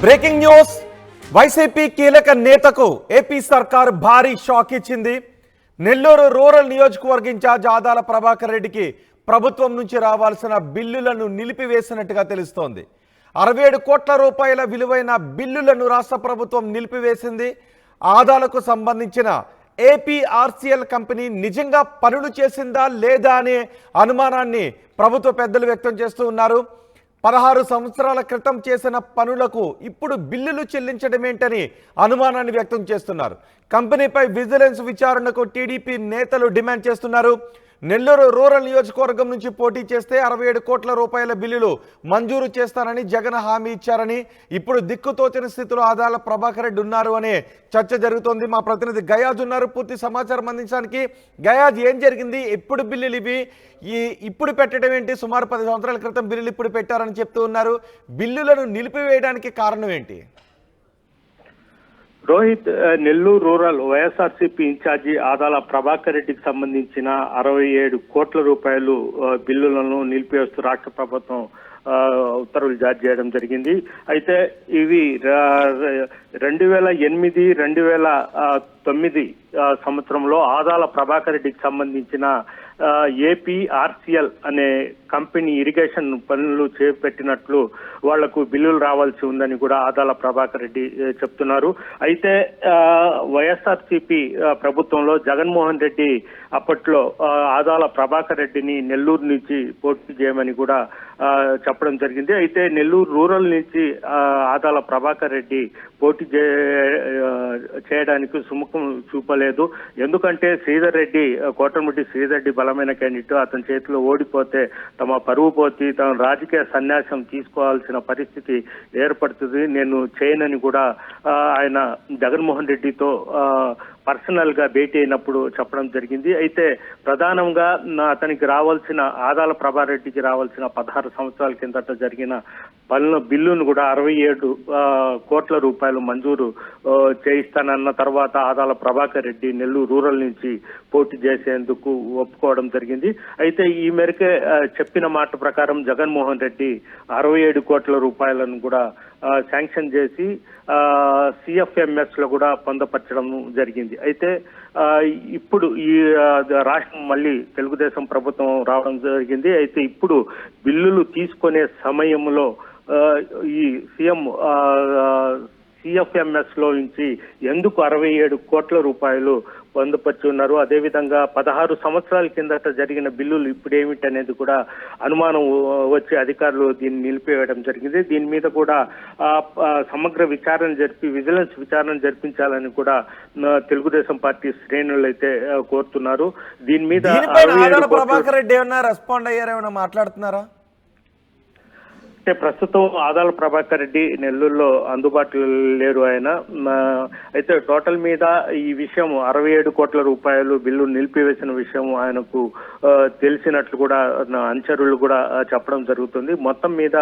Breaking news YCP కీలక నేతకు AP సర్కార్ భారీ షాక్ ఇచ్చింది. నెల్లూరు రూరల్ నియోజకవర్గ ఇన్ఛార్జ్ ఆదాల ప్రభాకర్ రెడ్డికి ప్రభుత్వం నుంచి రావాల్సిన బిల్లులను నిలిపివేసినట్టుగా తెలుస్తోంది. 67 కోట్ల రూపాయల విలువైన బిల్లులను రాష్ట్ర ప్రభుత్వం నిలిపివేసింది. ఆదాలకు సంబంధించిన ఏపీఆర్సీఎల్ కంపెనీ నిజంగా పనులు చేసిందా లేదా అనే అనుమానాన్ని ప్రభుత్వ పెద్దలు వ్యక్తం చేస్తూ ఉన్నారు. 16 సంవత్సరాల క్రితం చేసిన పనులకు ఇప్పుడు బిల్లులు చెల్లించడమేంటని అనుమానాన్ని వ్యక్తం చేస్తున్నారు. కంపెనీపై విజిలెన్స్ విచారణకు టీడీపీ నేతలు డిమాండ్ చేస్తున్నారు. నెల్లూరు రూరల్ నియోజకవర్గం నుంచి పోటీ చేస్తే 67 కోట్ల రూపాయల బిల్లులు మంజూరు చేస్తానని జగన్ హామీ ఇచ్చారని, ఇప్పుడు దిక్కుతోచని స్థితిలో ఆదాల ప్రభాకర్ రెడ్డి ఉన్నారు అనే చర్చ జరుగుతోంది. మా ప్రతినిధి గయాజ్ ఉన్నారు పూర్తి సమాచారం అందించడానికి. గయాజ్, ఏం జరిగింది? ఎప్పుడు బిల్లులు ఇవి? ఇప్పుడు పెట్టడం ఏంటి? సుమారు 10 సంవత్సరాల క్రితం బిల్లులు ఇప్పుడు పెట్టారని చెప్తూ ఉన్నారు. బిల్లులను నిలిపివేయడానికి కారణం ఏంటి? రోహిత్, నెల్లూరు రూరల్ వైఎస్ఆర్సీపీ ఇన్ఛార్జి ఆదాల ప్రభాకర్ రెడ్డికి సంబంధించిన 67 కోట్ల రూపాయలు బిల్లులను నిలిపివేస్తూ రాష్ట్ర ప్రభుత్వం ఉత్తర్వులు జారీ చేయడం జరిగింది. అయితే ఇవి 2008, 2009 సంవత్సరంలో ఆదాల ప్రభాకర్ రెడ్డికి సంబంధించిన ఏపీఆర్సీఎల్ అనే కంపెనీ ఇరిగేషన్ పనులు చేపట్టినట్లు వాళ్లకు బిల్లులు రావాల్సి ఉందని కూడా ఆదాల ప్రభాకర్ రెడ్డి చెప్తున్నారు. అయితే వైఎస్ఆర్సీపీ ప్రభుత్వంలో జగన్మోహన్ రెడ్డి అప్పట్లో ఆదాల ప్రభాకర్ రెడ్డిని నెల్లూరు నుంచి పోటీ చేయమని కూడా చెప్పడం జరిగింది. అయితే నెల్లూరు రూరల్ నుంచి ఆదాల ప్రభాకర్ రెడ్డి పోటీ చేయడానికి సుముఖం చూపలేదు. ఎందుకంటే శ్రీధర్ రెడ్డి, కోటమిరెడ్డి శ్రీధర్ రెడ్డి బలమైన క్యాండిడేట్, అతని చేతిలో ఓడిపోతే తమ పరువు పోతే తమ రాజకీయ సన్యాసం తీసుకోవాల్సిన పరిస్థితి ఏర్పడుతుంది, నేను చేయనని కూడా ఆయన జగన్మోహన్ రెడ్డితో పర్సనల్ గా భేటీ అయినప్పుడు చెప్పడం జరిగింది. అయితే ప్రధానంగా అతనికి రావాల్సిన ఆదాల ప్రభాకర్ రెడ్డికి రావాల్సిన 16 సంవత్సరాల కిందట జరిగిన పనుల బిల్లును కూడా 67 కోట్ల రూపాయలు మంజూరు చేయిస్తానన్న తర్వాత ఆదాల ప్రభాకర్ రెడ్డి నెల్లూరు రూరల్ నుంచి పోటీ చేసేందుకు ఒప్పుకోవడం జరిగింది. అయితే ఈ మేరకే చెప్పిన మాట ప్రకారం జగన్మోహన్ రెడ్డి 67 కోట్ల రూపాయలను కూడా శాంక్షన్ చేసి సిఎఫ్ఎంఎస్ లో కూడా పొందపరచడం జరిగింది. అయితే ఇప్పుడు ఈ రాష్ట్రం మళ్ళీ తెలుగుదేశం ప్రభుత్వం రావడం జరిగింది. అయితే ఇప్పుడు బిల్లులు తీసుకునే సమయంలో ఈ సిఎఫ్ఎంఎస్ లో నుంచి ఎందుకు 67 కోట్ల రూపాయలు పొందుపరిచి ఉన్నారు, అదేవిధంగా 16 సంవత్సరాల కిందట జరిగిన బిల్లులు ఇప్పుడు ఏమిటి అనేది కూడా అనుమానం వచ్చి అధికారులు దీన్ని నిలిపివేయడం జరిగింది. దీని మీద కూడా సమగ్ర విచారణ జరిపి విజిలెన్స్ విచారణ జరిపించాలని కూడా తెలుగుదేశం పార్టీ శ్రేణులు అయితే కోరుతున్నారు. దీని మీద ప్రభాకర్ రెడ్డి ఏమన్నా రెస్పాండ్ అయ్యారు, ఏమైనా మాట్లాడుతున్నారా? అంటే ప్రస్తుతం ఆదాల ప్రభాకర్ రెడ్డి నెల్లూరులో అందుబాటులో లేరు ఆయన. అయితే టోటల్ మీద ఈ విషయం 67 కోట్ల రూపాయలు బిల్లు నిలిపివేసిన విషయం ఆయనకు తెలిసినట్లు కూడా అనుచరులు కూడా చెప్పడం జరుగుతుంది. మొత్తం మీద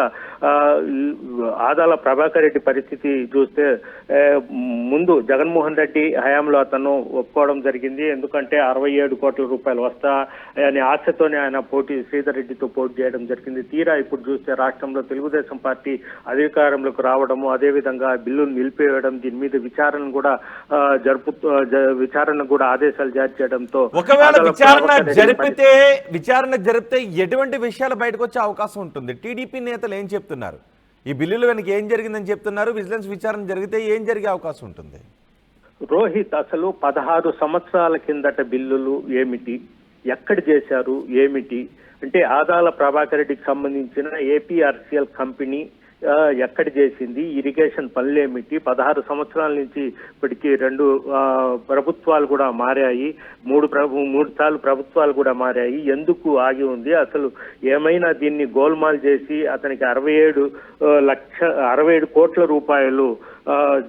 ఆదాల ప్రభాకర్ రెడ్డి పరిస్థితి చూస్తే ముందు జగన్మోహన్ రెడ్డి హయాంలో అతను ఒప్పుకోవడం జరిగింది. ఎందుకంటే 67 కోట్ల రూపాయలు వస్తా అనే ఆశతోనే ఆయన శ్రీధర్ రెడ్డితో పోటీ చేయడం జరిగింది. తీరా ఇప్పుడు చూస్తే రాష్ట్రంలో తెలుగుదేశం పార్టీ అధికారంలోకి రావడము, అదేవిధంగా బిల్లును నిలిపివేయడం, దీని మీద విచారణ కూడా ఆదేశాలు జారీ చేయడంతో ఒకవేళ విచారణ జరిపితే ఎటువంటి విషయాలు బయటకు వచ్చే అవకాశం ఉంటుంది? టీడీపీ నేతలు ఏం చెప్తున్నారు? ఈ బిల్లులు వెనక ఏం జరిగిందని చెప్తున్నారు? విజిలెన్స్ విచారణ జరిగితే ఏం జరిగే అవకాశం ఉంటుంది? రోహిత్, అసలు 16 సంవత్సరాల కిందట బిల్లులు ఏమిటి, ఎక్కడ చేశారు, ఏమిటి అంటే ఆదాల ప్రభాకర్ రెడ్డికి సంబంధించిన ఏపీఆర్సీఎల్ కంపెనీ ఎక్కడ చేసింది, ఇరిగేషన్ పనులేమిటి, 16 సంవత్సరాల నుంచి ఇప్పటికీ 2 ప్రభుత్వాలు కూడా మారాయి, 3 సార్లు ప్రభుత్వాలు కూడా మారాయి, ఎందుకు ఆగి ఉంది, అసలు ఏమైనా దీన్ని గోల్మాల్ చేసి అతనికి 67 కోట్ల రూపాయలు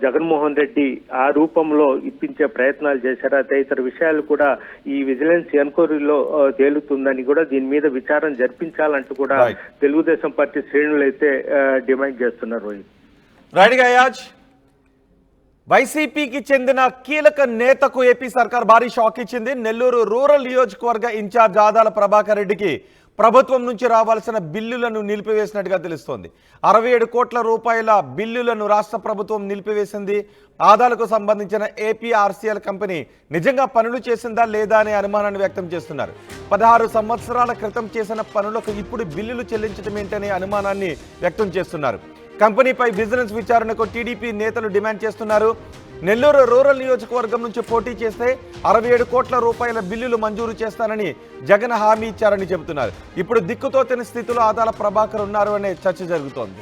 జగన్మోహన్ రెడ్డి ఆ రూపంలో ఇప్పించే ప్రయత్నాలు చేశారు. తదితర విషయాలు కూడా ఈ విజిలెన్స్ ఎన్క్వైరీలో తేలుతుందని కూడా దీని మీద విచారణ జరిపించాలంటూ కూడా తెలుగుదేశం పార్టీ శ్రేణులు అయితే డిమాండ్ చేస్తున్నారు. రైట్ గయాజ్, వైసీపీకి చెందిన కీలక నేతకు ఏపీ సర్కార్ భారీ షాక్ ఇచ్చింది. నెల్లూరు రూరల్ నియోజకవర్గ ఇన్ఛార్జ్ ఆదాల ప్రభాకర్ రెడ్డికి ప్రభుత్వం నుంచి రావాల్సిన బిల్లులను నిలిపివేసినట్టుగా తెలుస్తోంది. 67 కోట్ల రూపాయల బిల్లులను రాష్ట్ర ప్రభుత్వం నిలిపివేసింది. ఆదాలకు సంబంధించిన ఏపీఆర్సీఎల్ కంపెనీ నిజంగా పనులు చేసిందా లేదా అనే అనుమానాన్ని వ్యక్తం చేస్తున్నారు. 16 సంవత్సరాల క్రితం చేసిన పనులకు ఇప్పుడు బిల్లులు చెల్లించడం ఏంటనే అనుమానాన్ని వ్యక్తం చేస్తున్నారు. కంపెనీపై విజిలెన్స్ విచారణకు టీడీపీ నేతలు డిమాండ్ చేస్తున్నారు. నెల్లూరు రూరల్ నియోజకవర్గం నుంచి పోటీ చేస్తే 67 కోట్ల రూపాయల బిల్లులు మంజూరు చేస్తానని జగన్ హామీ ఇచ్చారని చెబుతున్నారు. ఇప్పుడు దిక్కుతోచని స్థితిలో ఆదాల ప్రభాకర్ ఉన్నారు అనే చర్చ జరుగుతోంది.